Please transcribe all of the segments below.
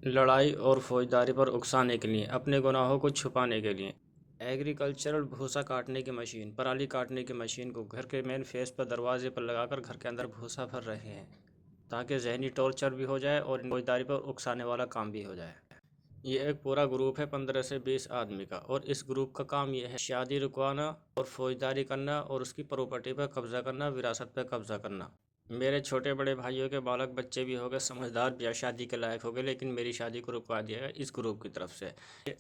लड़ाई और फौजदारी पर उकसाने के लिए, अपने गुनाहों को छुपाने के लिए। एग्रीकल्चरल भूसा काटने की मशीन, पराली काटने की मशीन को घर के मेन फेस पर दरवाजे पर लगाकर घर के अंदर भूसा भर रहे हैं, ताकि जहनी टॉर्चर भी हो जाए और फौजदारी पर उकसाने वाला काम भी हो जाए। ये एक पूरा ग्रुप है 15 से 20 आदमी का, और इस ग्रुप का काम यह है शादी रुकवाना और फौजदारी करना और उसकी प्रॉपर्टी पर कब्जा करना, विरासत पर कब्जा करना। मेरे छोटे बड़े भाइयों के बालक बच्चे भी हो गए, समझदार, ब्याह शादी के लायक हो गए, लेकिन मेरी शादी को रुकवा दिया गया इस ग्रुप की तरफ से।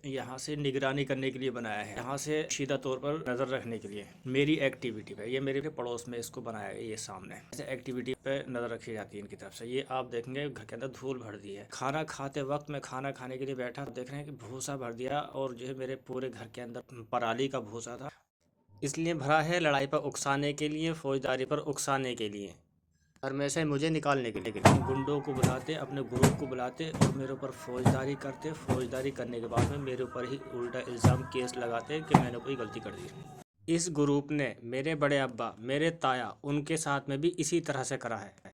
यहाँ से निगरानी करने के लिए बनाया है, यहाँ से सीधा तौर पर नज़र रखने के लिए मेरी एक्टिविटी पे। ये मेरे पड़ोस में इसको बनाया है, ये सामने ऐसे एक्टिविटी पे नज़र रखी जाती है इनकी तरफ से। ये आप देखेंगे घर के अंदर धूल भर दी है। खाना खाते वक्त मैं खाना खाने के लिए बैठा, देख रहे हैं कि भूसा भर दिया, और जो है मेरे पूरे घर के अंदर पराली का भूसा था। इसलिए भरा है लड़ाई पर उकसाने के लिए, फौजदारी पर उकसाने के लिए, घर में से मुझे निकालने के लिए। गुंडों को बुलाते, अपने ग्रुप को बुलाते और मेरे ऊपर फौजदारी करते। फौजदारी करने के बाद में मेरे ऊपर ही उल्टा इल्ज़ाम केस लगाते कि मैंने कोई गलती कर दी। इस ग्रुप ने मेरे बड़े अब्बा, मेरे ताया, उनके साथ में भी इसी तरह से करा है।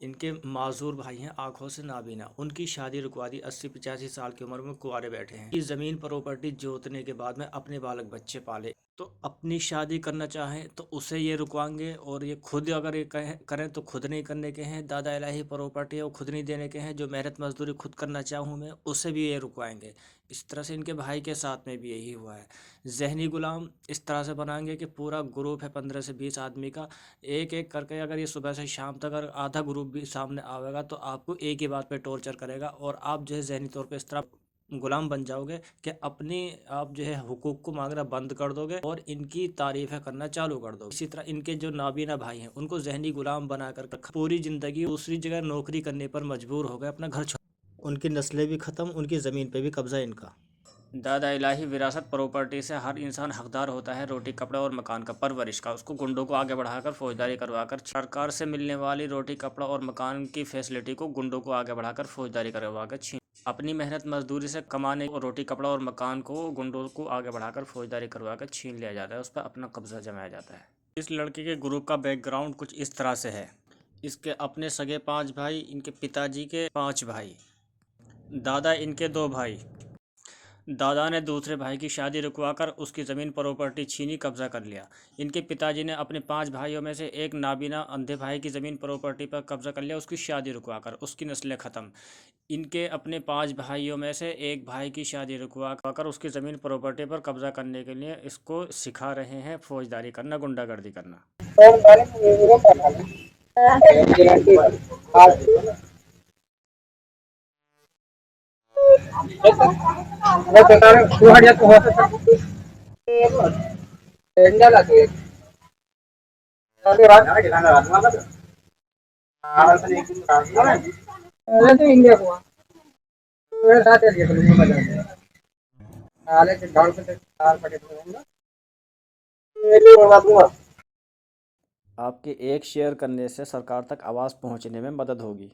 इनके माजूर भाई हैं, आंखों से नाबीना, उनकी शादी रुकवा दी। 80-85 साल की उम्र में कुंवारे बैठे हैं। इस ज़मीन प्रॉपर्टी जोतने के बाद में अपने बालक बच्चे पाले, तो अपनी शादी करना चाहें तो उसे ये रुकवाएंगे, और ये खुद अगर ये करें तो खुद नहीं करने के हैं। दादा इलाही प्रॉपर्टी है वो खुद नहीं देने के हैं। जो मेहनत मजदूरी खुद करना चाहूँ मैं, उसे भी ये रुकवाएंगे। इस तरह से इनके भाई के साथ में भी यही हुआ है। जहनी गुलाम इस तरह से बनाएंगे कि पूरा ग्रुप है 15 से 20 आदमी का, एक एक करके अगर ये सुबह से शाम तक अगर आधा ग्रुप भी सामने आवेगा तो आपको एक ही बात पे टॉर्चर करेगा, और आप जो है जहनी तौर पे इस तरह गुलाम बन जाओगे कि अपनी आप जो है हुकूक को मांगना बंद कर दोगे और इनकी तारीफ़ें करना चालू कर दोगे। इसी तरह इनके जो नाबीना भाई हैं उनको जहनी गुलाम बनाकर पूरी ज़िंदगी दूसरी जगह नौकरी करने पर मजबूर हो गए, अपना घर छोड़। उनकी नस्लें भी ख़त्म, उनकी ज़मीन पे भी कब्ज़ा इनका। दादा इलाही विरासत प्रॉपर्टी से हर इंसान हकदार होता है रोटी कपड़ा और मकान का, परवरिश का। उसको गुंडों को आगे बढ़ाकर फौजदारी करवाकर सरकार से मिलने वाली रोटी कपड़ा और मकान की फैसिलिटी को गुंडों को आगे बढ़ाकर फौजदारी करवाकर छीन, अपनी मेहनत मजदूरी से कमाने और रोटी कपड़ा और मकान को गुंडों को आगे बढ़ाकर फौजदारी करवाकर छीन लिया जाता है, उस पर अपना कब्जा जमाया जाता है। इस लड़के के ग्रुप का बैकग्राउंड कुछ इस तरह से है। इसके अपने सगे 5 भाई, इनके पिताजी के 5 भाई, दादा इनके 2 भाई। दादा ने दूसरे भाई की शादी रुकवाकर उसकी ज़मीन प्रॉपर्टी छीनी, कब्जा कर लिया। इनके पिताजी ने अपने 5 भाइयों में से एक नाबीना अंधे भाई की ज़मीन प्रॉपर्टी पर कब्जा कर लिया, उसकी शादी रुकवाकर, उसकी नस्लें ख़त्म। इनके अपने 5 भाइयों में से एक भाई की शादी रुकवाकर उसकी ज़मीन प्रॉपर्टी पर कब्जा करने के लिए इसको सिखा रहे हैं फौजदारी करना, गुंडागर्दी करना। आपके एक शेयर करने से सरकार तक आवाज़ पहुंचने में मदद होगी।